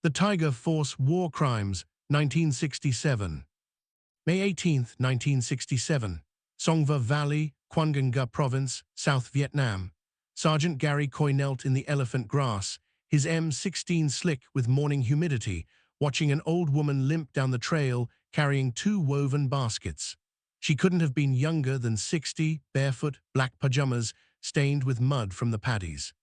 The Tiger Force War Crimes, 1967. May 18, 1967. Songva Valley, Quan Nga Province, South Vietnam. Sergeant Gary Coy knelt in the elephant grass, his M16 slick with morning humidity, watching an old woman limp down the trail carrying two woven baskets. She couldn't have been younger than 60, barefoot, black pajamas stained with mud from the paddies.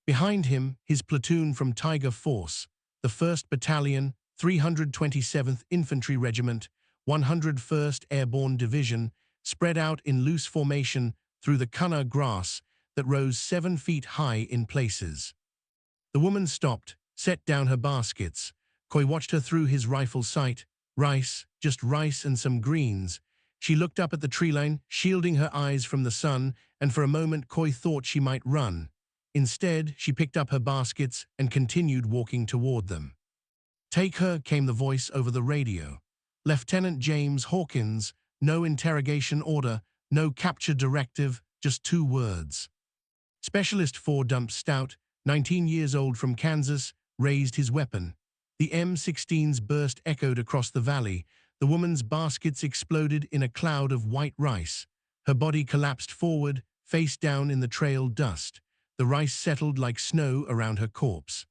Behind him, his platoon from Tiger Force, the 1st Battalion, 327th Infantry Regiment, 101st Airborne Division, spread out in loose formation through the kunna grass that rose 7 feet high in places. The woman stopped, set down her baskets. Coy watched her through his rifle sight. Rice, just rice and some greens. She looked up at the tree line, shielding her eyes from the sun, and for a moment Coy thought she might run. Instead, she picked up her baskets and continued walking toward them. "Take her," came the voice over the radio. Lieutenant James Hawkins, no interrogation order, no capture directive, just 2 words. Specialist 4 Dump Stout, 19 years old from Kansas, raised his weapon. The M16's burst echoed across the valley. The woman's baskets exploded in a cloud of white rice. Her body collapsed forward, face down in the trail dust. The rice settled like snow around her corpse.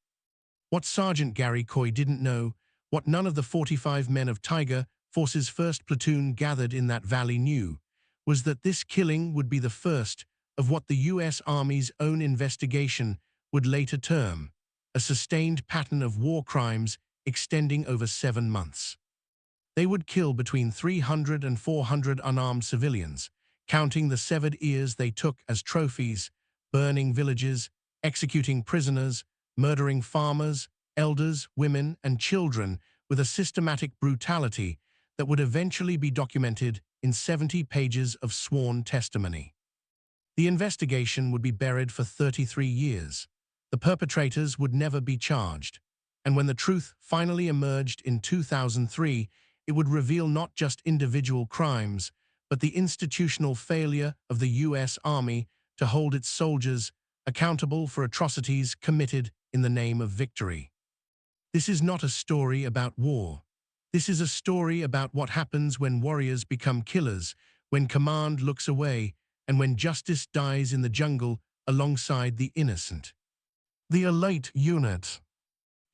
What Sergeant Gary Coy didn't know, what none of the 45 men of Tiger Force's 1st Platoon gathered in that valley knew, was that this killing would be the first of what the U.S. Army's own investigation would later term a sustained pattern of war crimes extending over 7 months. They would kill between 300 and 400 unarmed civilians, counting the severed ears they took as trophies, burning villages, executing prisoners, murdering farmers, elders, women, and children with a systematic brutality that would eventually be documented in 70 pages of sworn testimony. The investigation would be buried for 33 years. The perpetrators would never be charged. And when the truth finally emerged in 2003, it would reveal not just individual crimes, but the institutional failure of the U.S. Army to hold its soldiers accountable for atrocities committed in the name of victory. This is not a story about war. This is a story about what happens when warriors become killers, when command looks away, and when justice dies in the jungle alongside the innocent. The Elite Unit.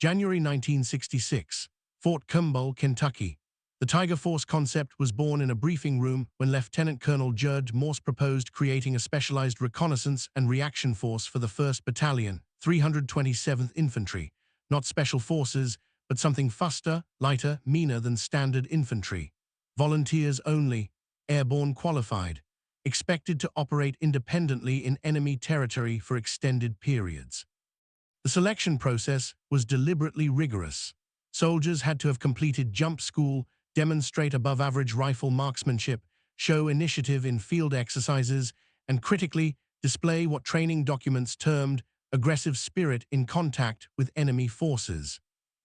January 1966, Fort Campbell, Kentucky. The Tiger Force concept was born in a briefing room when Lieutenant Colonel Judd Morse proposed creating a specialized reconnaissance and reaction force for the 1st Battalion, 327th Infantry, not special forces, but something faster, lighter, meaner than standard infantry. Volunteers only, airborne qualified, expected to operate independently in enemy territory for extended periods. The selection process was deliberately rigorous. Soldiers had to have completed jump school, demonstrate above-average rifle marksmanship, show initiative in field exercises, and critically display what training documents termed aggressive spirit in contact with enemy forces.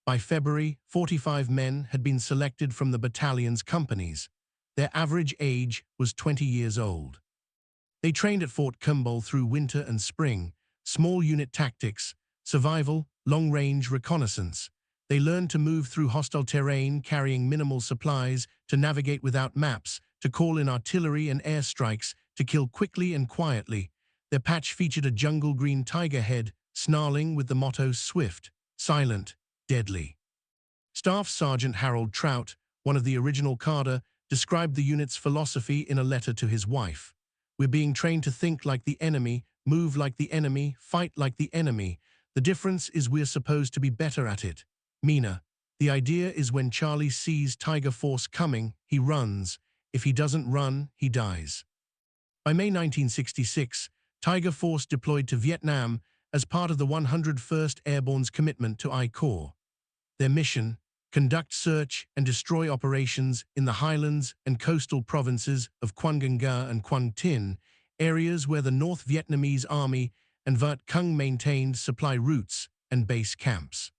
By February, 45 men had been selected from the battalion's companies. Their average age was 20 years old. They trained at Fort Campbell through winter and spring, small unit tactics, survival, long-range reconnaissance. They learned to move through hostile terrain carrying minimal supplies, to navigate without maps, to call in artillery and airstrikes, to kill quickly and quietly. Their patch featured a jungle green tiger head, snarling with the motto "Swift, Silent, Deadly." Staff Sergeant Harold Trout, one of the original cadre, described the unit's philosophy in a letter to his wife. "We're being trained to think like the enemy, move like the enemy, fight like the enemy. The difference is we're supposed to be better at it. Mina, the idea is when Charlie sees Tiger Force coming, he runs. If he doesn't run, he dies." By May 1966, Tiger Force deployed to Vietnam as part of the 101st Airborne's commitment to I Corps. Their mission: conduct search and destroy operations in the highlands and coastal provinces of Quang Nga and Quang Tin, areas where the North Vietnamese Army and Viet Cong maintained supply routes and base camps.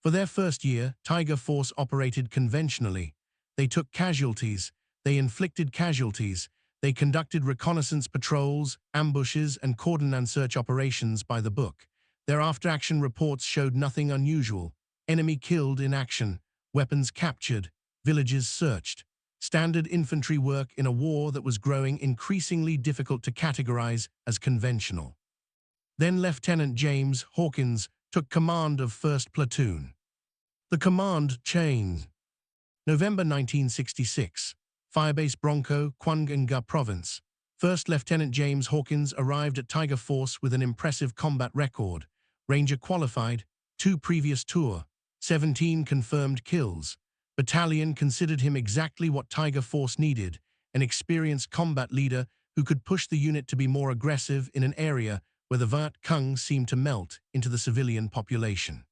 For their first year, Tiger Force operated conventionally. They took casualties, they inflicted casualties, they conducted reconnaissance patrols, ambushes, and cordon and search operations by the book. Their after-action reports showed nothing unusual. Enemy killed in action, weapons captured, villages searched. Standard infantry work in a war that was growing increasingly difficult to categorize as conventional. Then Lieutenant James Hawkins took command of 1st Platoon. The command changed. November 1966. Firebase Bronco, Kwangunga Province. 1st Lieutenant James Hawkins arrived at Tiger Force with an impressive combat record. Ranger qualified, 2 previous tour, 17 confirmed kills. Battalion considered him exactly what Tiger Force needed, an experienced combat leader who could push the unit to be more aggressive in an area where the Viet Cong seemed to melt into the civilian population.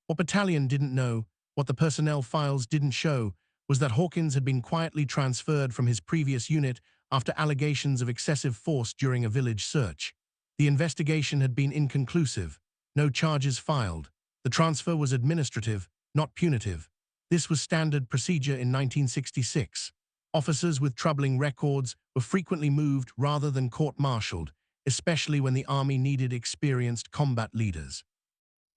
What Battalion didn't know, what the personnel files didn't show, was that Hawkins had been quietly transferred from his previous unit after allegations of excessive force during a village search. The investigation had been inconclusive, no charges filed. The transfer was administrative, not punitive. This was standard procedure in 1966. Officers with troubling records were frequently moved rather than court-martialed, especially when the Army needed experienced combat leaders.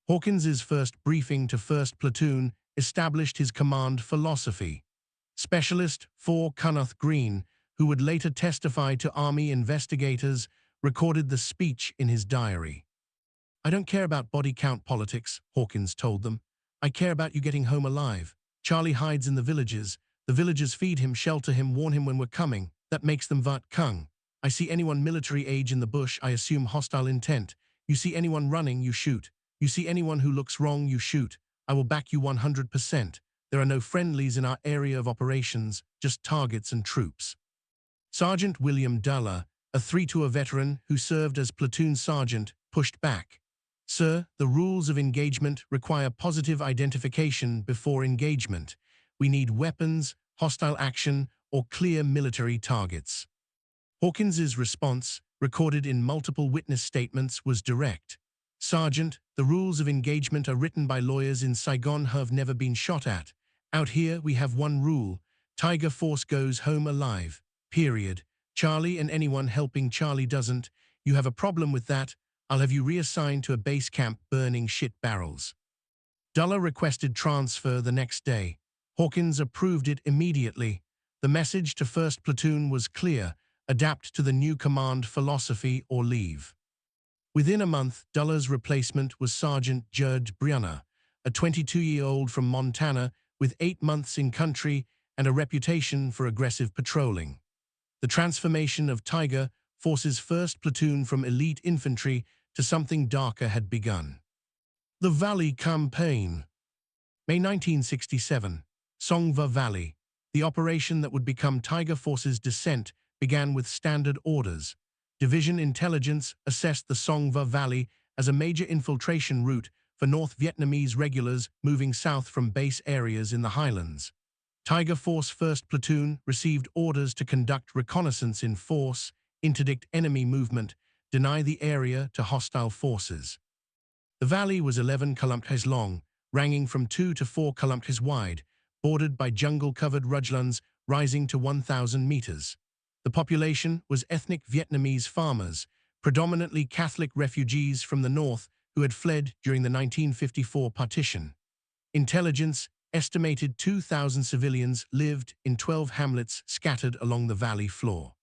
Hawkins's first briefing to 1st Platoon established his command philosophy. Specialist 4 Kenneth Green, who would later testify to Army investigators, recorded the speech in his diary. "I don't care about body count politics," Hawkins told them. "I care about you getting home alive. Charlie hides in the villages. The villagers feed him, shelter him, warn him when we're coming. That makes them Viet Cong. I see anyone military age in the bush, I assume hostile intent. You see anyone running, you shoot. You see anyone who looks wrong, you shoot. I will back you 100%. There are no friendlies in our area of operations, just targets and troops." Sergeant William Duller, a 3-tour veteran who served as platoon sergeant, pushed back. "Sir, the rules of engagement require positive identification before engagement. We need weapons, hostile action, or clear military targets." Hawkins's response, recorded in multiple witness statements, was direct. "Sergeant, the rules of engagement are written by lawyers in Saigon, have never been shot at. Out here we have one rule. Tiger Force goes home alive. Period. Charlie and anyone helping Charlie doesn't. You have a problem with that, I'll have you reassigned to a base camp burning shit barrels." Duller requested transfer the next day. Hawkins approved it immediately. The message to 1st Platoon was clear: adapt to the new command philosophy or leave. Within a month, Duller's replacement was Sergeant Judd Brunner, a 22-year-old from Montana with 8 months in country and a reputation for aggressive patrolling. The transformation of Tiger Force's 1st Platoon from elite infantry to something darker had begun. The Valley Campaign. May 1967. Songva Valley. The operation that would become Tiger Force's descent began with standard orders. Division Intelligence assessed the Songva Valley as a major infiltration route for North Vietnamese regulars moving south from base areas in the highlands. Tiger Force 1st Platoon received orders to conduct reconnaissance in force, interdict enemy movement, deny the area to hostile forces. The valley was 11 kilometers long, ranging from 2 to 4 kilometers wide, bordered by jungle-covered ridgelands rising to 1,000 meters. The population was ethnic Vietnamese farmers, predominantly Catholic refugees from the north who had fled during the 1954 partition. Intelligence estimated 2,000 civilians lived in 12 hamlets scattered along the valley floor.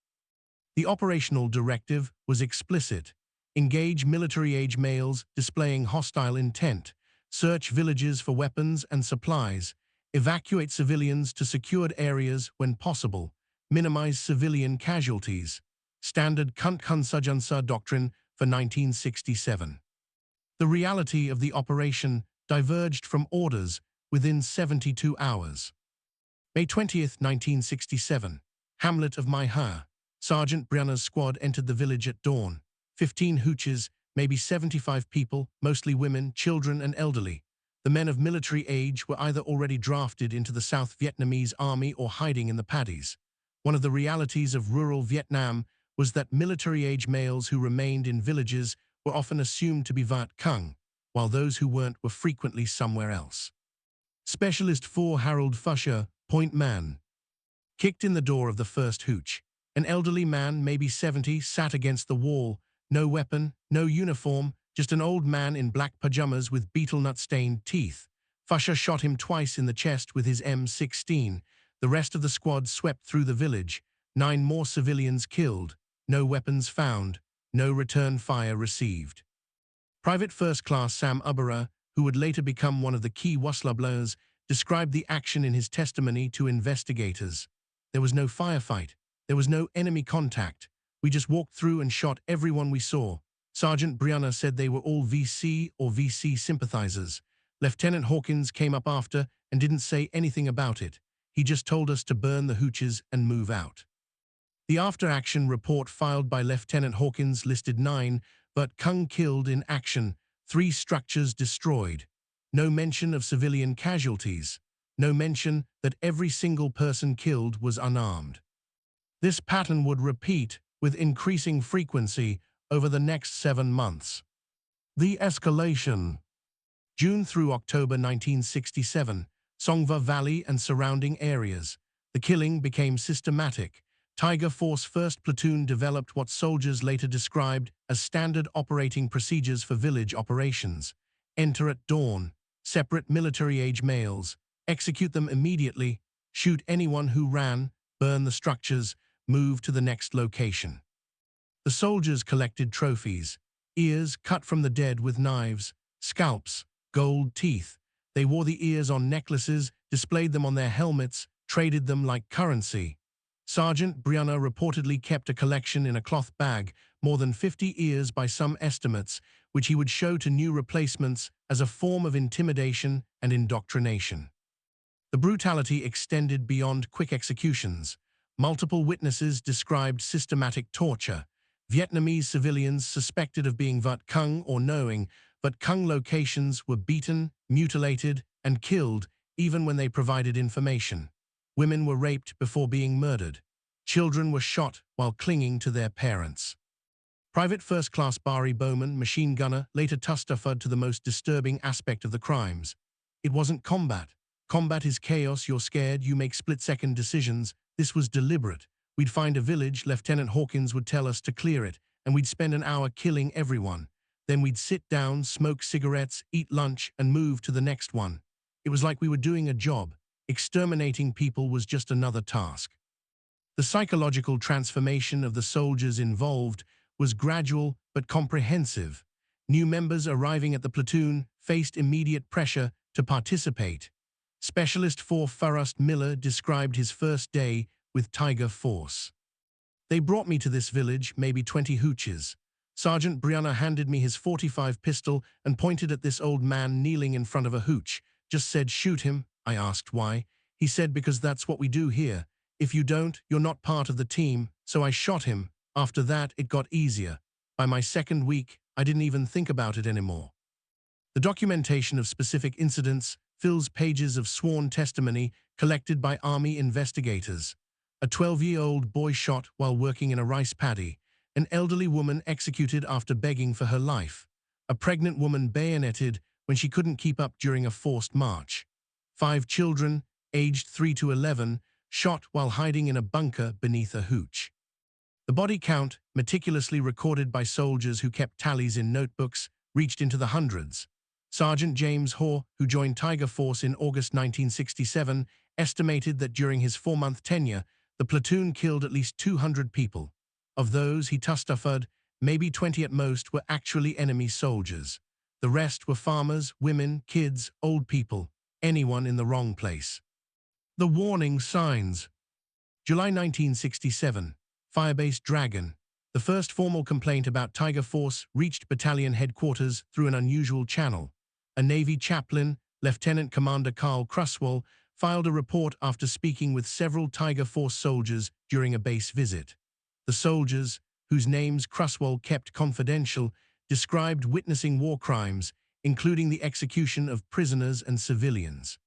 The operational directive was explicit: engage military-age males displaying hostile intent, search villages for weapons and supplies, evacuate civilians to secured areas when possible, minimize civilian casualties. Standard Kunkunsajansa doctrine for 1967. The reality of the operation diverged from orders within 72 hours. May 20, 1967. Hamlet of Mai Ha. Sergeant Brunner's squad entered the village at dawn. 15 hooches, maybe 75 people, mostly women, children, and elderly. The men of military age were either already drafted into the South Vietnamese army or hiding in the paddies. One of the realities of rural Vietnam was that military-age males who remained in villages were often assumed to be Viet Cong, while those who weren't were frequently somewhere else. Specialist 4 Harold Fusher, Point Man. Kicked in the door of the first hooch. An elderly man, maybe 70, sat against the wall. No weapon, no uniform, just an old man in black pajamas with beetle-nut-stained teeth. Fusher shot him twice in the chest with his M16. The rest of the squad swept through the village. 9 more civilians killed. No weapons found. No return fire received. Private First Class Sam Ubera, who would later become one of the key whistleblowers, described the action in his testimony to investigators. There was no firefight. There was no enemy contact. We just walked through and shot everyone we saw. Sergeant Brianna said they were all VC or VC sympathizers. Lieutenant Hawkins came up after and didn't say anything about it. He just told us to burn the hooches and move out. The after-action report filed by Lieutenant Hawkins listed 9 but Kung killed in action, 3 structures destroyed. No mention of civilian casualties. No mention that every single person killed was unarmed. This pattern would repeat with increasing frequency over the next 7 months. The escalation. June through October 1967, Songva Valley and surrounding areas. The killing became systematic. Tiger Force 1st Platoon developed what soldiers later described as standard operating procedures for village operations. Enter at dawn, separate military-age males, execute them immediately, shoot anyone who ran, burn the structures, move to the next location. The soldiers collected trophies, ears cut from the dead with knives, scalps, gold teeth. They wore the ears on necklaces, displayed them on their helmets, traded them like currency. Sergeant Brianna reportedly kept a collection in a cloth bag, more than 50 ears by some estimates, which he would show to new replacements as a form of intimidation and indoctrination. The brutality extended beyond quick executions. Multiple witnesses described systematic torture. Vietnamese civilians suspected of being Viet Cong or knowing Viet Cong locations were beaten, mutilated, and killed even when they provided information. Women were raped before being murdered. Children were shot while clinging to their parents. Private First Class Barry Bowman, machine gunner, later testified to the most disturbing aspect of the crimes. It wasn't combat. Combat is chaos, you're scared, you make split-second decisions. This was deliberate. We'd find a village, Lieutenant Hawkins would tell us to clear it, and we'd spend an hour killing everyone. Then we'd sit down, smoke cigarettes, eat lunch, and move to the next one. It was like we were doing a job. Exterminating people was just another task. The psychological transformation of the soldiers involved was gradual but comprehensive. New members arriving at the platoon faced immediate pressure to participate. Specialist 4 Forrest Miller described his first day with Tiger Force. They brought me to this village, maybe 20 hooches. Sergeant Brianna handed me his .45 pistol and pointed at this old man kneeling in front of a hooch. Just said, shoot him. I asked why. He said, because that's what we do here. If you don't, you're not part of the team. So I shot him. After that, it got easier. By my second week, I didn't even think about it anymore. The documentation of specific incidents fills pages of sworn testimony collected by Army investigators. A 12-year-old boy shot while working in a rice paddy. An elderly woman executed after begging for her life. A pregnant woman bayoneted when she couldn't keep up during a forced march. 5 children, aged 3 to 11, shot while hiding in a bunker beneath a hooch. The body count, meticulously recorded by soldiers who kept tallies in notebooks, reached into the hundreds. Sergeant James Hoare, who joined Tiger Force in August 1967, estimated that during his 4-month tenure, the platoon killed at least 200 people. Of those, he testified, maybe 20 at most were actually enemy soldiers. The rest were farmers, women, kids, old people, anyone in the wrong place. The warning signs. July 1967, Firebase Dragon. The first formal complaint about Tiger Force reached battalion headquarters through an unusual channel. A Navy chaplain, Lieutenant Commander Carl Cruswell, filed a report after speaking with several Tiger Force soldiers during a base visit. The soldiers, whose names Cruswell kept confidential, described witnessing war crimes, including the execution of prisoners and civilians.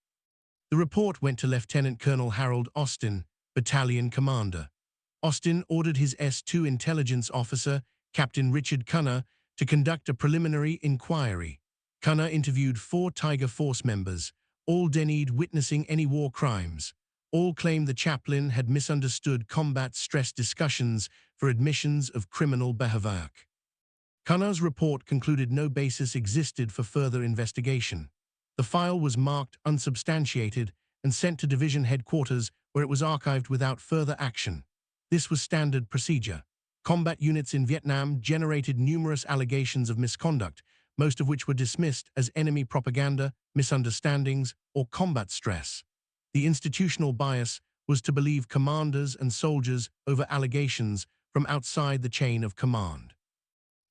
The report went to Lieutenant Colonel Harold Austin, battalion commander. Austin ordered his S2 intelligence officer, Captain Richard Cunner, to conduct a preliminary inquiry. Cunner interviewed 4 Tiger Force members, all denied witnessing any war crimes. All claimed the chaplain had misunderstood combat stress discussions for admissions of criminal behavior. Cunner's report concluded no basis existed for further investigation. The file was marked unsubstantiated and sent to division headquarters, where it was archived without further action. This was standard procedure. Combat units in Vietnam generated numerous allegations of misconduct, most of which were dismissed as enemy propaganda, misunderstandings, or combat stress. The institutional bias was to believe commanders and soldiers over allegations from outside the chain of command.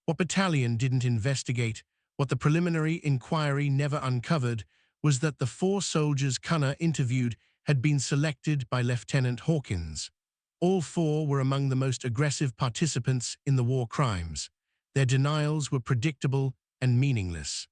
What battalion didn't investigate, what the preliminary inquiry never uncovered, was that the 4 soldiers Cunner interviewed had been selected by Lieutenant Hawkins. All 4 were among the most aggressive participants in the war crimes. Their denials were predictable and meaningless.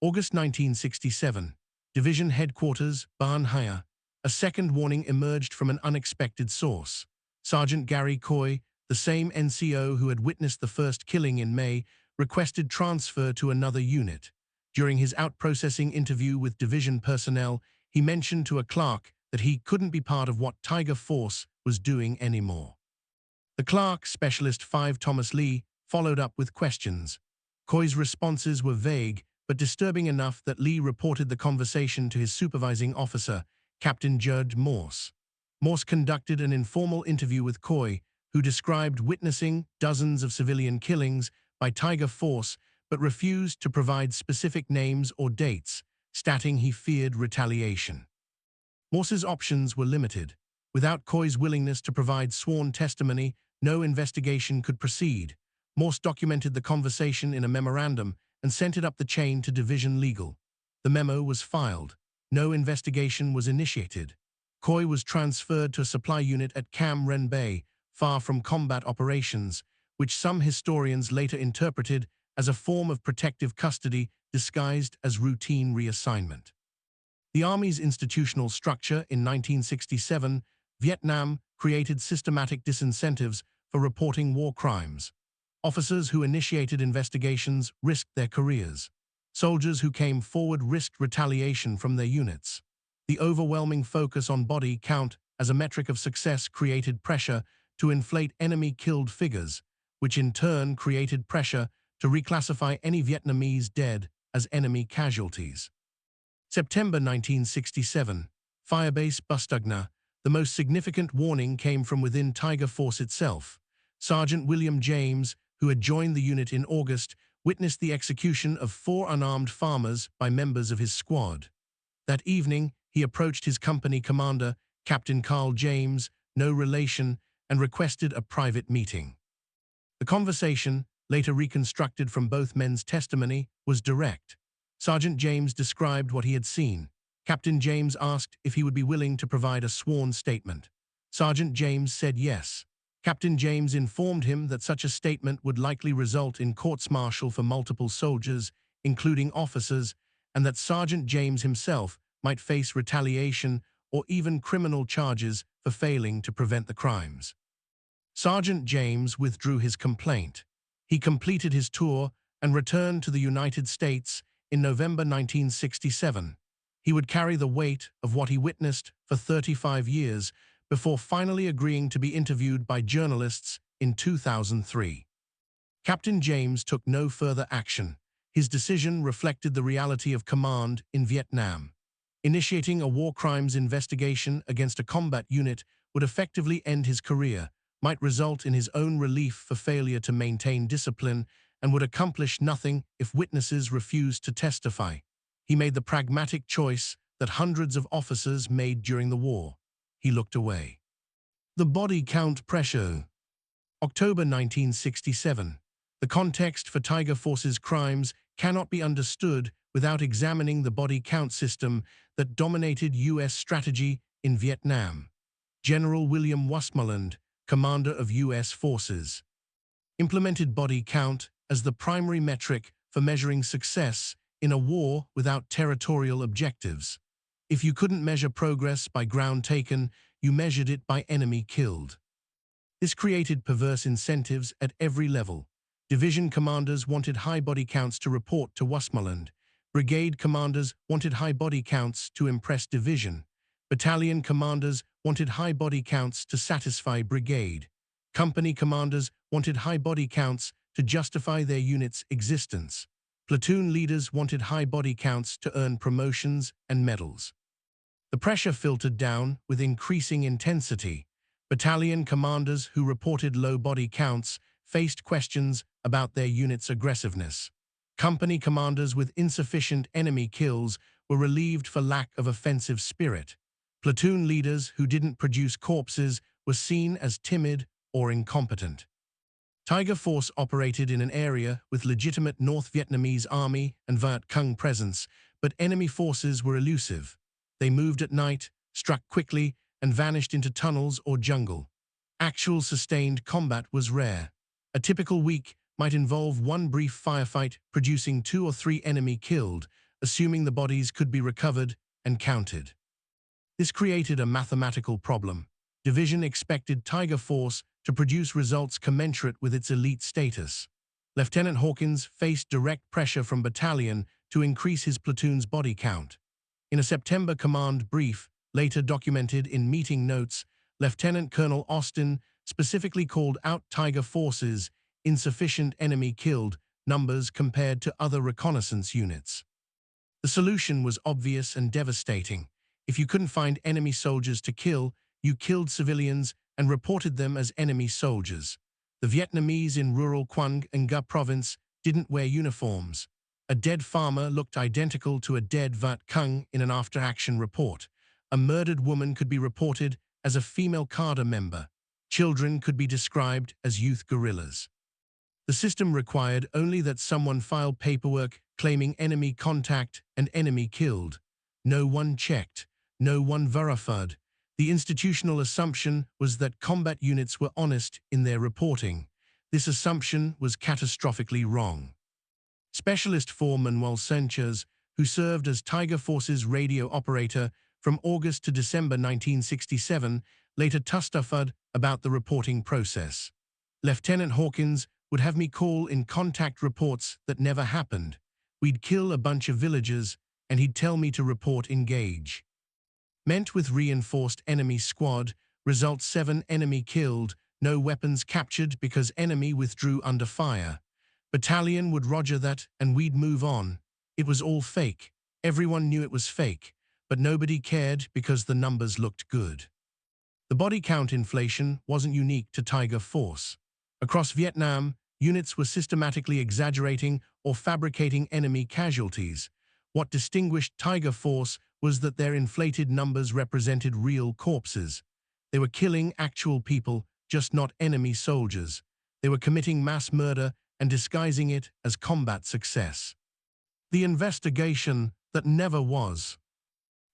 August 1967, Division Headquarters, Ban Haya. A second warning emerged from an unexpected source. Sergeant Gary Coy, the same NCO who had witnessed the first killing in May, requested transfer to another unit. During his out-processing interview with division personnel, he mentioned to a clerk that he couldn't be part of what Tiger Force was doing anymore. The clerk, Specialist 5 Thomas Lee, followed up with questions. Coy's responses were vague, but disturbing enough that Lee reported the conversation to his supervising officer, Captain Judge Morse. Morse conducted an informal interview with Coy, who described witnessing dozens of civilian killings by Tiger Force but refused to provide specific names or dates, stating he feared retaliation. Morse's options were limited. Without Coy's willingness to provide sworn testimony, no investigation could proceed. Morse documented the conversation in a memorandum and sent it up the chain to Division Legal. The memo was filed. No investigation was initiated. Coy was transferred to a supply unit at Cam Ren Bay, far from combat operations, which some historians later interpreted as a form of protective custody disguised as routine reassignment. The Army's institutional structure in 1967, Vietnam created systematic disincentives for reporting war crimes. Officers who initiated investigations risked their careers. Soldiers who came forward risked retaliation from their units. The overwhelming focus on body count as a metric of success created pressure to inflate enemy-killed figures, which in turn created pressure to reclassify any Vietnamese dead as enemy casualties. September 1967, Firebase Bustugna. The most significant warning came from within Tiger Force itself. Sergeant William James, who had joined the unit in August, witnessed the execution of 4 unarmed farmers by members of his squad. That evening, he approached his company commander, Captain Carl James, no relation, and requested a private meeting. The conversation, later reconstructed from both men's testimony, was direct. Sergeant James described what he had seen. Captain James asked if he would be willing to provide a sworn statement. Sergeant James said yes. Captain James informed him that such a statement would likely result in courts-martial for multiple soldiers, including officers, and that Sergeant James himself might face retaliation or even criminal charges for failing to prevent the crimes. Sergeant James withdrew his complaint. He completed his tour and returned to the United States in November 1967. He would carry the weight of what he witnessed for 35 years before finally agreeing to be interviewed by journalists in 2003. Captain James took no further action. His decision reflected the reality of command in Vietnam. Initiating a war crimes investigation against a combat unit would effectively end his career, might result in his own relief for failure to maintain discipline, and would accomplish nothing if witnesses refused to testify. He made the pragmatic choice that hundreds of officers made during the war. He looked away. The body count pressure. October 1967. The context for Tiger Force's crimes cannot be understood without examining the body count system that dominated U.S. strategy in Vietnam. General William Westmoreland, commander of U.S. forces, implemented body count as the primary metric for measuring success in a war without territorial objectives. If you couldn't measure progress by ground taken, you measured it by enemy killed. This created perverse incentives at every level. Division commanders wanted high body counts to report to Westmoreland. Brigade commanders wanted high body counts to impress division. Battalion commanders wanted high body counts to satisfy brigade. Company commanders wanted high body counts to justify their unit's existence. Platoon leaders wanted high body counts to earn promotions and medals. The pressure filtered down with increasing intensity. Battalion commanders who reported low body counts faced questions about their unit's aggressiveness. Company commanders with insufficient enemy kills were relieved for lack of offensive spirit. Platoon leaders who didn't produce corpses were seen as timid or incompetent. Tiger Force operated in an area with legitimate North Vietnamese Army and Viet Cong presence, but enemy forces were elusive. They moved at night, struck quickly, and vanished into tunnels or jungle. Actual sustained combat was rare. A typical week might involve one brief firefight producing 2 or 3 enemy killed, assuming the bodies could be recovered and counted. This created a mathematical problem. Division expected Tiger Force to produce results commensurate with its elite status. Lieutenant Hawkins faced direct pressure from battalion to increase his platoon's body count. In a September command brief, later documented in meeting notes, Lieutenant Colonel Austin specifically called out Tiger Force's insufficient enemy killed numbers compared to other reconnaissance units. The solution was obvious and devastating. If you couldn't find enemy soldiers to kill, you killed civilians and reported them as enemy soldiers. The Vietnamese in rural Quang Nga province didn't wear uniforms. A dead farmer looked identical to a dead Viet Cong in an after-action report. A murdered woman could be reported as a female cadre member. Children could be described as youth guerrillas. The system required only that someone file paperwork claiming enemy contact and enemy killed. No one checked. No one verified. The institutional assumption was that combat units were honest in their reporting. This assumption was catastrophically wrong. Specialist 4 Manuel Sanchez, who served as Tiger Force's radio operator from August to December 1967, later testified about the reporting process. Lieutenant Hawkins would have me call in contact reports that never happened. We'd kill a bunch of villagers, and he'd tell me to report engage. Meant with reinforced enemy squad, result 7 enemy killed, no weapons captured because enemy withdrew under fire. Battalion would roger that and we'd move on. It was all fake. Everyone knew it was fake, but nobody cared because the numbers looked good. The body count inflation wasn't unique to Tiger Force. Across Vietnam, units were systematically exaggerating or fabricating enemy casualties. What distinguished Tiger Force was that their inflated numbers represented real corpses. They were killing actual people, just not enemy soldiers. They were committing mass murder and disguising it as combat success. The investigation that never was.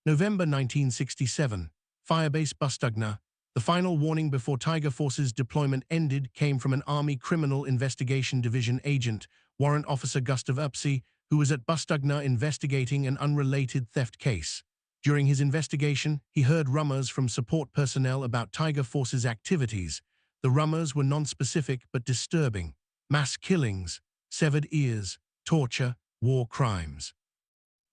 November 1967, Firebase Bustugna. The final warning before Tiger Force's deployment ended came from an Army Criminal Investigation Division agent, Warrant Officer Gustav Upsey, who was at Bustugna investigating an unrelated theft case. During his investigation, he heard rumors from support personnel about Tiger Force's activities. The rumors were non-specific but disturbing. Mass killings, severed ears, torture, war crimes.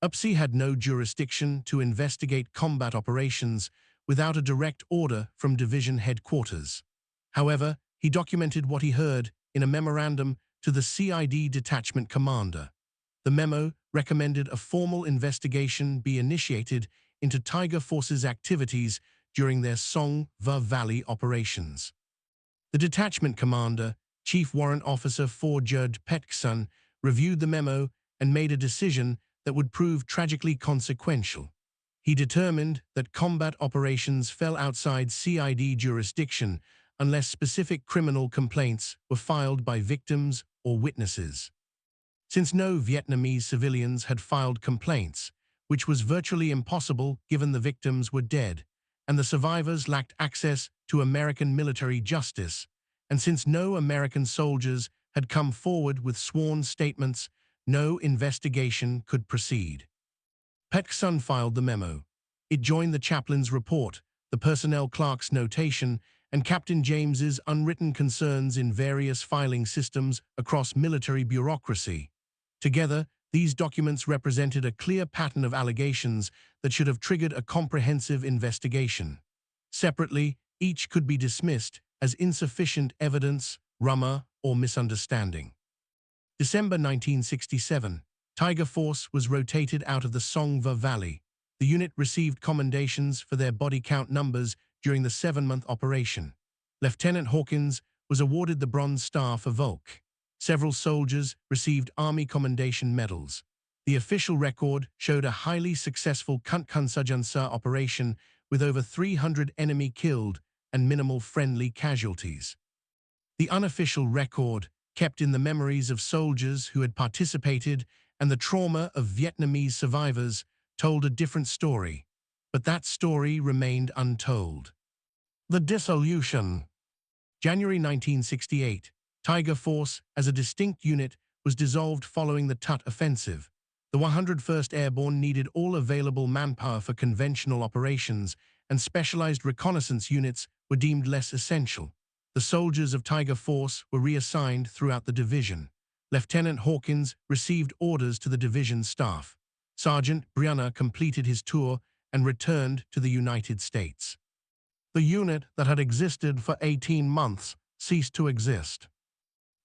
Upsey had no jurisdiction to investigate combat operations without a direct order from division headquarters. However, he documented what he heard in a memorandum to the CID detachment commander. The memo recommended a formal investigation be initiated into Tiger Force's activities during their Song Va Valley operations. The detachment commander, Chief Warrant Officer 4 Judge Petson, reviewed the memo and made a decision that would prove tragically consequential. He determined that combat operations fell outside CID jurisdiction unless specific criminal complaints were filed by victims or witnesses. Since no Vietnamese civilians had filed complaints, which was virtually impossible given the victims were dead, and the survivors lacked access to American military justice, and since no American soldiers had come forward with sworn statements, no investigation could proceed. Petson filed the memo. It joined the chaplain's report, the personnel clerk's notation, and Captain James's unwritten concerns in various filing systems across military bureaucracy. Together, these documents represented a clear pattern of allegations that should have triggered a comprehensive investigation. Separately, each could be dismissed as insufficient evidence, rumor, or misunderstanding. December 1967, Tiger Force was rotated out of the Songva Valley. The unit received commendations for their body count numbers during the 7-month operation. Lieutenant Hawkins was awarded the Bronze Star for Volk. Several soldiers received Army Commendation Medals. The official record showed a highly successful Kuntkunsajansa operation with over 300 enemy killed and minimal friendly casualties. The unofficial record, kept in the memories of soldiers who had participated and the trauma of Vietnamese survivors, told a different story, but that story remained untold. The dissolution. January 1968, Tiger Force, as a distinct unit, was dissolved following the Tut Offensive. The 101st Airborne needed all available manpower for conventional operations, and specialized reconnaissance units were deemed less essential. The soldiers of Tiger Force were reassigned throughout the division. Lieutenant Hawkins received orders to the division staff. Sergeant Brianna completed his tour and returned to the United States. The unit that had existed for 18 months ceased to exist.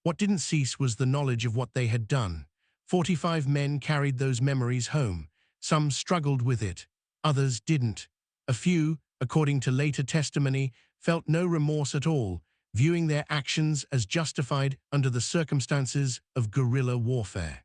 What didn't cease was the knowledge of what they had done. 45 men carried those memories home. Some struggled with it, others didn't. A few, according to later testimony, felt no remorse at all, viewing their actions as justified under the circumstances of guerrilla warfare.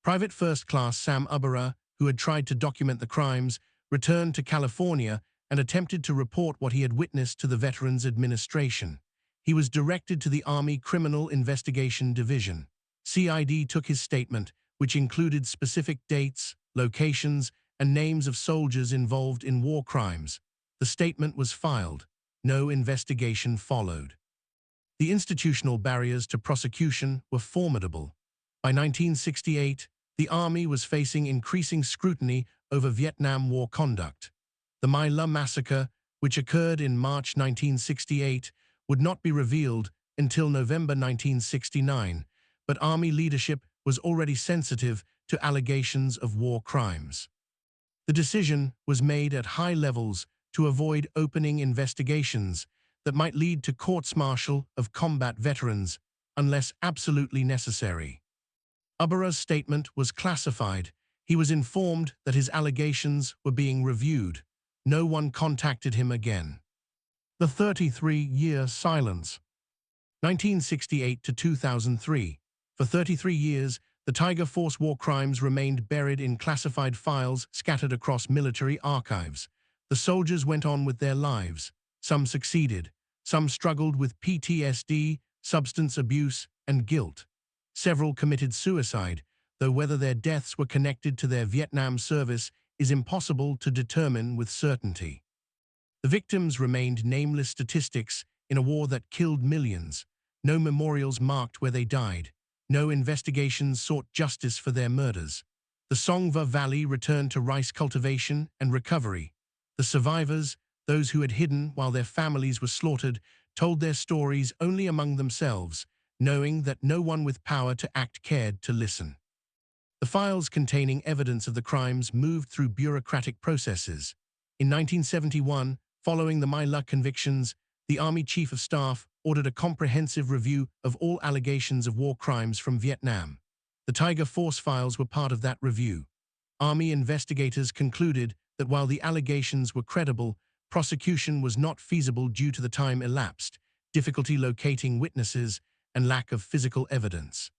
Private First Class Sam Ubera, who had tried to document the crimes, returned to California and attempted to report what he had witnessed to the Veterans Administration. He was directed to the Army Criminal Investigation Division. CID took his statement, which included specific dates, locations, and names of soldiers involved in war crimes. The statement was filed. No investigation followed. The institutional barriers to prosecution were formidable. By 1968, the Army was facing increasing scrutiny over Vietnam War conduct. The My La massacre, which occurred in March 1968, would not be revealed until November 1969, but Army leadership was already sensitive to allegations of war crimes. The decision was made at high levels to avoid opening investigations that might lead to courts-martial of combat veterans unless absolutely necessary. Ubera's statement was classified. He was informed that his allegations were being reviewed. No one contacted him again. The 33-year silence. 1968 to 2003. For 33 years, the Tiger Force war crimes remained buried in classified files scattered across military archives. The soldiers went on with their lives. Some succeeded. Some struggled with PTSD, substance abuse, and guilt. Several committed suicide, though whether their deaths were connected to their Vietnam service is impossible to determine with certainty. The victims remained nameless statistics in a war that killed millions. No memorials marked where they died. No investigations sought justice for their murders. The Songva Valley returned to rice cultivation and recovery. The survivors, those who had hidden while their families were slaughtered, told their stories only among themselves, knowing that no one with power to act cared to listen. The files containing evidence of the crimes moved through bureaucratic processes. In 1971, following the My La convictions, the Army Chief of Staff ordered a comprehensive review of all allegations of war crimes from Vietnam. The Tiger Force files were part of that review. Army investigators concluded that while the allegations were credible, prosecution was not feasible due to the time elapsed, difficulty locating witnesses, and lack of physical evidence.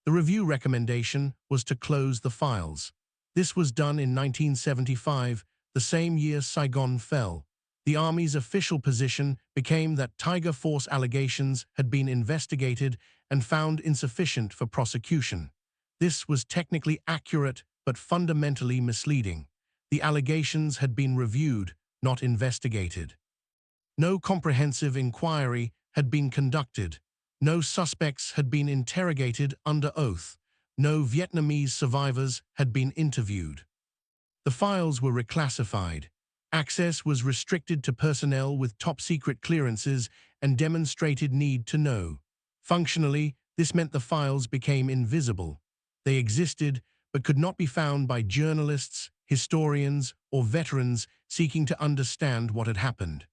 The review recommendation was to close the files. This was done in 1975, the same year Saigon fell. The Army's official position became that Tiger Force allegations had been investigated and found insufficient for prosecution. This was technically accurate but fundamentally misleading. The allegations had been reviewed, not investigated. No comprehensive inquiry had been conducted. No suspects had been interrogated under oath. No Vietnamese survivors had been interviewed. The files were reclassified. Access was restricted to personnel with top-secret clearances and demonstrated need to know. Functionally, this meant the files became invisible. They existed, but could not be found by journalists, historians, or veterans seeking to understand what had happened.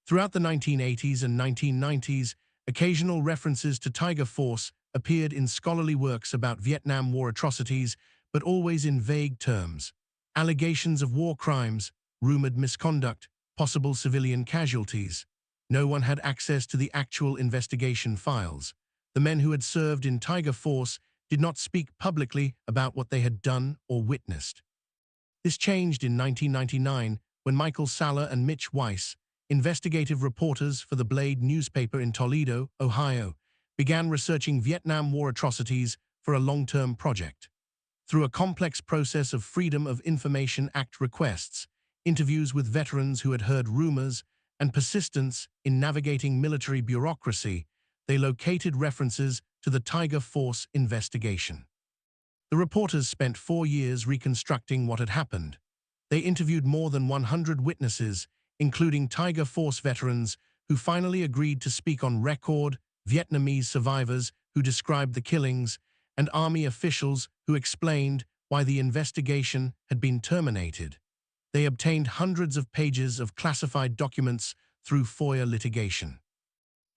Throughout the 1980s and 1990s, occasional references to Tiger Force appeared in scholarly works about Vietnam War atrocities, but always in vague terms. Allegations of war crimes, rumored misconduct, possible civilian casualties. No one had access to the actual investigation files. The men who had served in Tiger Force did not speak publicly about what they had done or witnessed. This changed in 1999 when Michael Saller and Mitch Weiss, investigative reporters for the Blade newspaper in Toledo, Ohio, began researching Vietnam War atrocities for a long-term project. Through a complex process of Freedom of Information Act requests, interviews with veterans who had heard rumors, and persistence in navigating military bureaucracy, they located references to the Tiger Force investigation. The reporters spent 4 years reconstructing what had happened. They interviewed more than 100 witnesses, including Tiger Force veterans who finally agreed to speak on record, Vietnamese survivors who described the killings, and Army officials who explained why the investigation had been terminated. They obtained hundreds of pages of classified documents through FOIA litigation.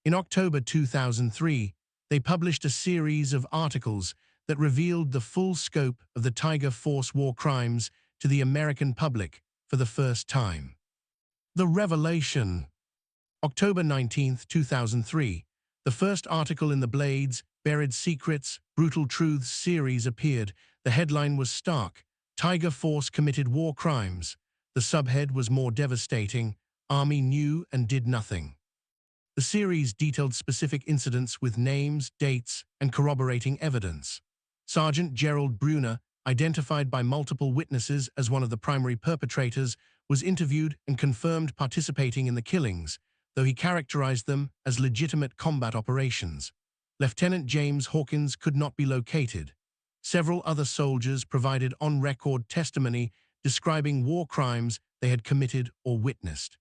In October 2003, they published a series of articles that revealed the full scope of the Tiger Force war crimes to the American public for the first time. The Revelation. October 19, 2003, the first article in the Blades, Buried Secrets, Brutal Truths series appeared. The headline was stark: Tiger Force committed war crimes. The subhead was more devastating: Army knew and did nothing. The series detailed specific incidents with names, dates, and corroborating evidence. Sergeant Gerald Brunner, identified by multiple witnesses as one of the primary perpetrators, was interviewed and confirmed participating in the killings, though he characterized them as legitimate combat operations. Lieutenant James Hawkins could not be located. Several other soldiers provided on-record testimony describing war crimes they had committed or witnessed.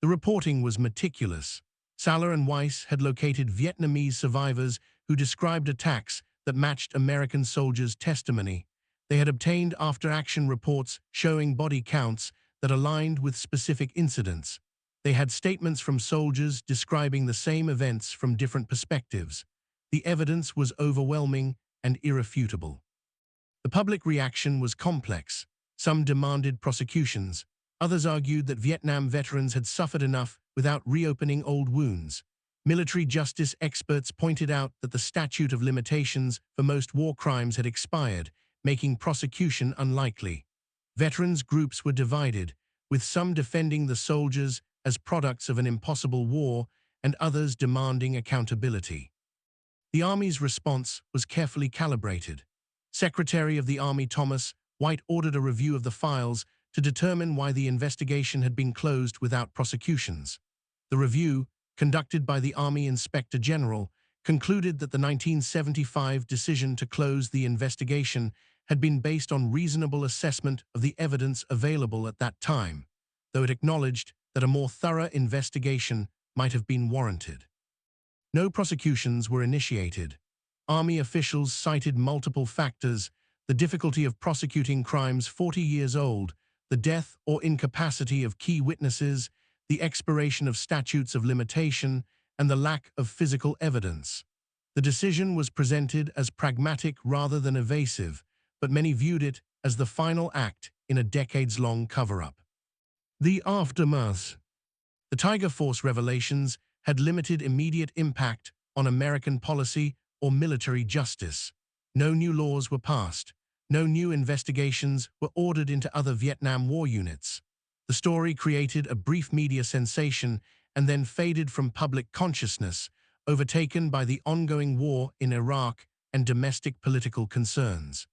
The reporting was meticulous. Saller and Weiss had located Vietnamese survivors who described attacks that matched American soldiers' testimony. They had obtained after-action reports showing body counts that aligned with specific incidents. They had statements from soldiers describing the same events from different perspectives. The evidence was overwhelming and irrefutable. The public reaction was complex. Some demanded prosecutions. Others argued that Vietnam veterans had suffered enough without reopening old wounds. Military justice experts pointed out that the statute of limitations for most war crimes had expired, making prosecution unlikely. Veterans groups were divided, with some defending the soldiers as products of an impossible war and others demanding accountability. The Army's response was carefully calibrated. Secretary of the Army Thomas White ordered a review of the files to determine why the investigation had been closed without prosecutions. The review, conducted by the Army Inspector General, concluded that the 1975 decision to close the investigation had been based on reasonable assessment of the evidence available at that time, though it acknowledged that a more thorough investigation might have been warranted. No prosecutions were initiated. Army officials cited multiple factors: the difficulty of prosecuting crimes 40 years old, the death or incapacity of key witnesses, the expiration of statutes of limitation, and the lack of physical evidence. The decision was presented as pragmatic rather than evasive, but many viewed it as the final act in a decades-long cover-up. The aftermath. The Tiger Force revelations had limited immediate impact on American policy or military justice. No new laws were passed. No new investigations were ordered into other Vietnam War units. The story created a brief media sensation and then faded from public consciousness, overtaken by the ongoing war in Iraq and domestic political concerns.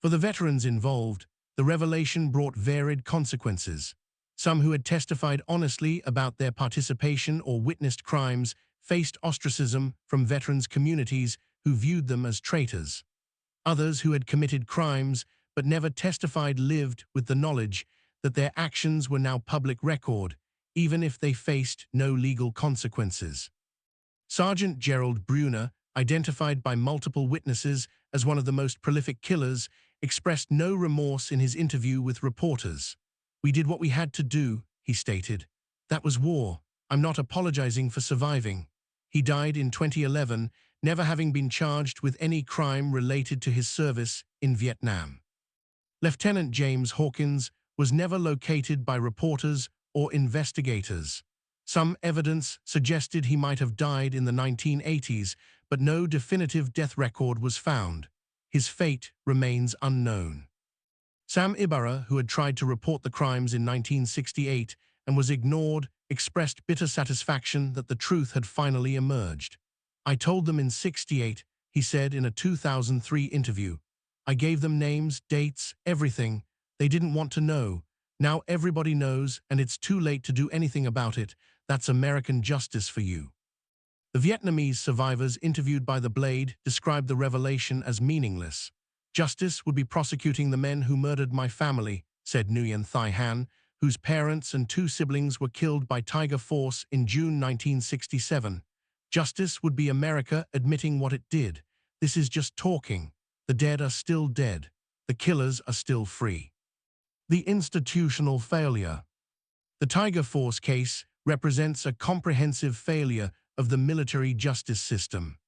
For the veterans involved, the revelation brought varied consequences. Some who had testified honestly about their participation or witnessed crimes faced ostracism from veterans' communities who viewed them as traitors. Others who had committed crimes but never testified lived with the knowledge that their actions were now public record, even if they faced no legal consequences. Sergeant Gerald Brunner, identified by multiple witnesses as one of the most prolific killers, expressed no remorse in his interview with reporters. "We did what we had to do," he stated. "That was war. I'm not apologizing for surviving." He died in 2011, never having been charged with any crime related to his service in Vietnam. Lieutenant James Hawkins was never located by reporters or investigators. Some evidence suggested he might have died in the 1980s, but no definitive death record was found. His fate remains unknown. Sam Ibarra, who had tried to report the crimes in 1968 and was ignored, expressed bitter satisfaction that the truth had finally emerged. "I told them in '68, he said in a 2003 interview. "I gave them names, dates, everything. They didn't want to know. Now everybody knows, and it's too late to do anything about it. That's American justice for you." The Vietnamese survivors interviewed by The Blade described the revelation as meaningless. "Justice would be prosecuting the men who murdered my family," said Nguyen Thai Han, whose parents and 2 siblings were killed by Tiger Force in June 1967. "Justice would be America admitting what it did. This is just talking. The dead are still dead. The killers are still free." The institutional failure. The Tiger Force case represents a comprehensive failure of the military justice system.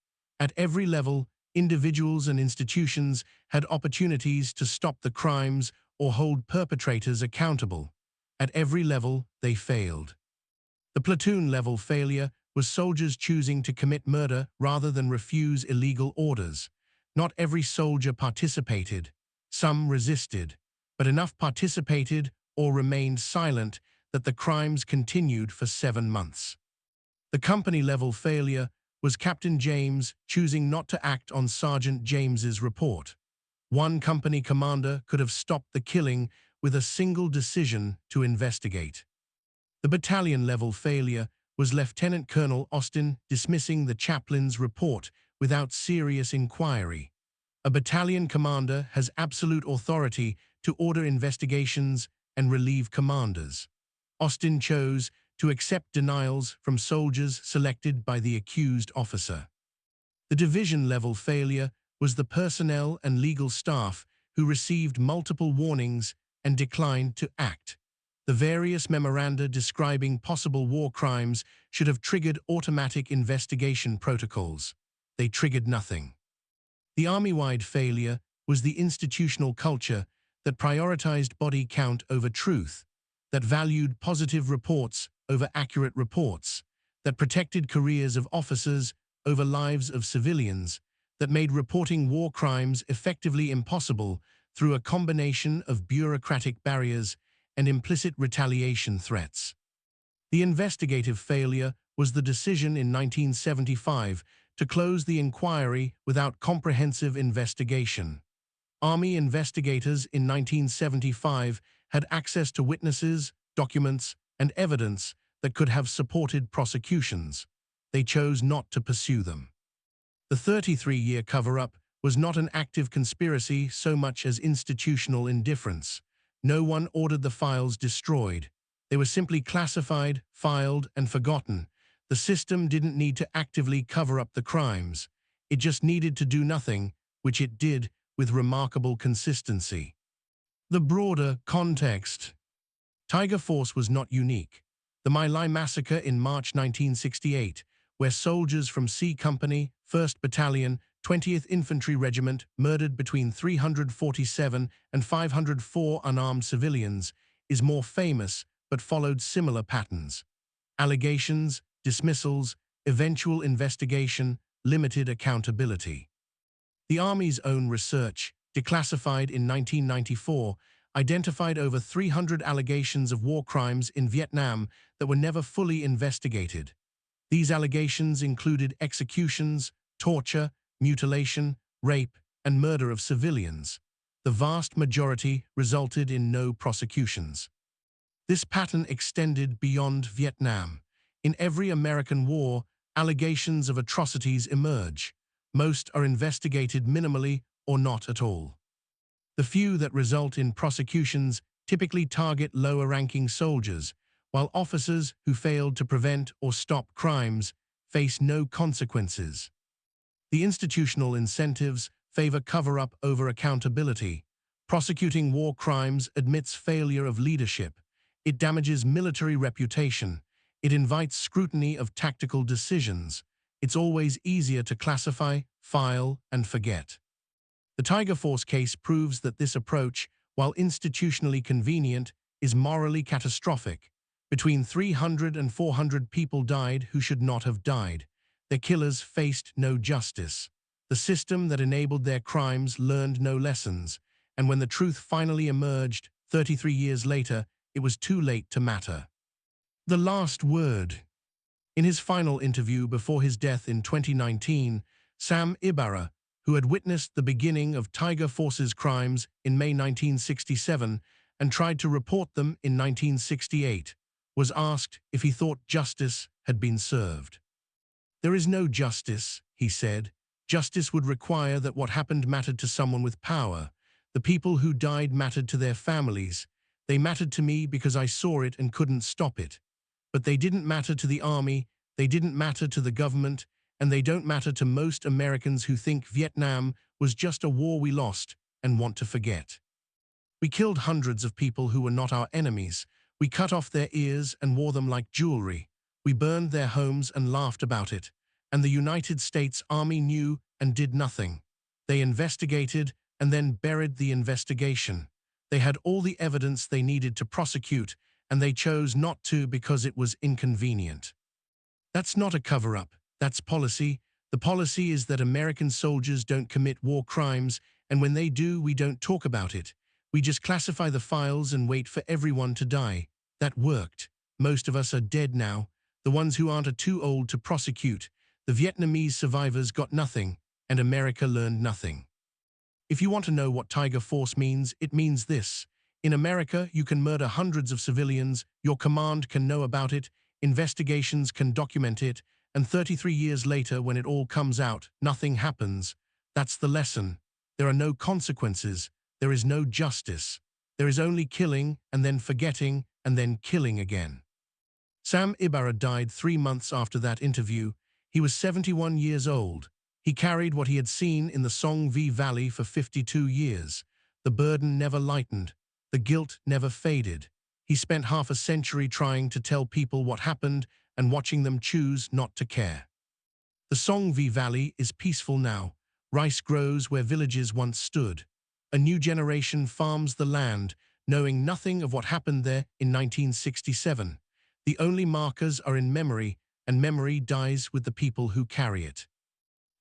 At every level, individuals and institutions had opportunities to stop the crimes or hold perpetrators accountable. At every level, they failed. The platoon-level failure was soldiers choosing to commit murder rather than refuse illegal orders. Not every soldier participated. Some resisted, but enough participated or remained silent that the crimes continued for 7 months. The company-level failure was Captain James choosing not to act on Sergeant James's report. One company commander could have stopped the killing with a single decision to investigate. The battalion-level failure was Lieutenant Colonel Austin dismissing the chaplain's report without serious inquiry. A battalion commander has absolute authority to order investigations and relieve commanders. Austin chose to accept denials from soldiers selected by the accused officer. The division-level failure was the personnel and legal staff who received multiple warnings and declined to act. The various memoranda describing possible war crimes should have triggered automatic investigation protocols. They triggered nothing. The Army-wide failure was the institutional culture that prioritized body count over truth, that valued positive reports over accurate reports, that protected careers of officers over lives of civilians, that made reporting war crimes effectively impossible through a combination of bureaucratic barriers and implicit retaliation threats. The investigative failure was the decision in 1975 to close the inquiry without comprehensive investigation. Army investigators in 1975 had access to witnesses, documents, and evidence that could have supported prosecutions. They chose not to pursue them. The 33-year cover-up was not an active conspiracy so much as institutional indifference. No one ordered the files destroyed. They were simply classified, filed, and forgotten. The system didn't need to actively cover up the crimes. It just needed to do nothing, which it did with remarkable consistency. The broader context. Tiger Force was not unique. The My Lai massacre in March 1968, where soldiers from C Company, 1st Battalion, 20th Infantry Regiment murdered between 347 and 504 unarmed civilians, is more famous but followed similar patterns. Allegations, dismissals, eventual investigation, limited accountability. The Army's own research, declassified in 1994, identified over 300 allegations of war crimes in Vietnam that were never fully investigated. These allegations included executions, torture, mutilation, rape, and murder of civilians. The vast majority resulted in no prosecutions. This pattern extended beyond Vietnam. In every American war, allegations of atrocities emerge. Most are investigated minimally or not at all. The few that result in prosecutions typically target lower-ranking soldiers, while officers who failed to prevent or stop crimes face no consequences. The institutional incentives favor cover-up over accountability. Prosecuting war crimes admits failure of leadership. It damages military reputation. It invites scrutiny of tactical decisions. It's always easier to classify, file, and forget. The Tiger Force case proves that this approach, while institutionally convenient, is morally catastrophic. Between 300 and 400 people died who should not have died. Their killers faced no justice. The system that enabled their crimes learned no lessons, and when the truth finally emerged, 33 years later, it was too late to matter. The last word. In his final interview before his death in 2019, Sam Ibarra, who had witnessed the beginning of Tiger Force's crimes in May 1967 and tried to report them in 1968, was asked if he thought justice had been served. "There is no justice," he said. "Justice would require that what happened mattered to someone with power. The people who died mattered to their families. They mattered to me because I saw it and couldn't stop it. But they didn't matter to the army, they didn't matter to the government, and they don't matter to most Americans who think Vietnam was just a war we lost and want to forget. We killed hundreds of people who were not our enemies. We cut off their ears and wore them like jewelry. We burned their homes and laughed about it. And the United States Army knew and did nothing. They investigated and then buried the investigation. They had all the evidence they needed to prosecute, and they chose not to because it was inconvenient. That's not a cover-up, that's policy. The policy is that American soldiers don't commit war crimes, and when they do, we don't talk about it. We just classify the files and wait for everyone to die. That worked. Most of us are dead now. The ones who aren't are too old to prosecute. The Vietnamese survivors got nothing, and America learned nothing. If you want to know what Tiger Force means, it means this. In America, you can murder hundreds of civilians, your command can know about it, investigations can document it, and 33 years later, when it all comes out, nothing happens. That's the lesson. There are no consequences. There is no justice. There is only killing, and then forgetting, and then killing again. Sam Ibarra died 3 months after that interview. He was 71 years old. He carried what he had seen in the Song V Valley for 52 years. The burden never lightened. The guilt never faded. He spent half a century trying to tell people what happened and watching them choose not to care. The Song V Valley is peaceful now. Rice grows where villages once stood. A new generation farms the land, knowing nothing of what happened there in 1967. The only markers are in memory, and memory dies with the people who carry it.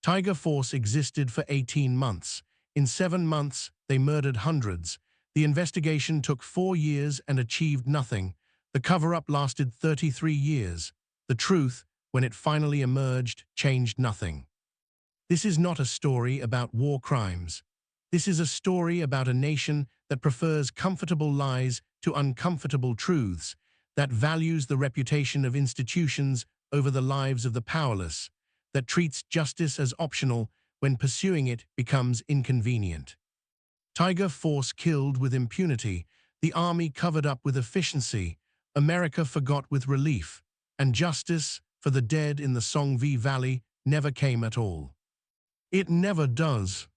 Tiger Force existed for 18 months. In 7 months, they murdered hundreds. The investigation took 4 years and achieved nothing. The cover-up lasted 33 years. The truth, when it finally emerged, changed nothing. This is not a story about war crimes. This is a story about a nation that prefers comfortable lies to uncomfortable truths, that values the reputation of institutions over the lives of the powerless, that treats justice as optional when pursuing it becomes inconvenient. Tiger Force killed with impunity, the army covered up with efficiency, America forgot with relief, and justice for the dead in the Song V Valley never came at all. It never does.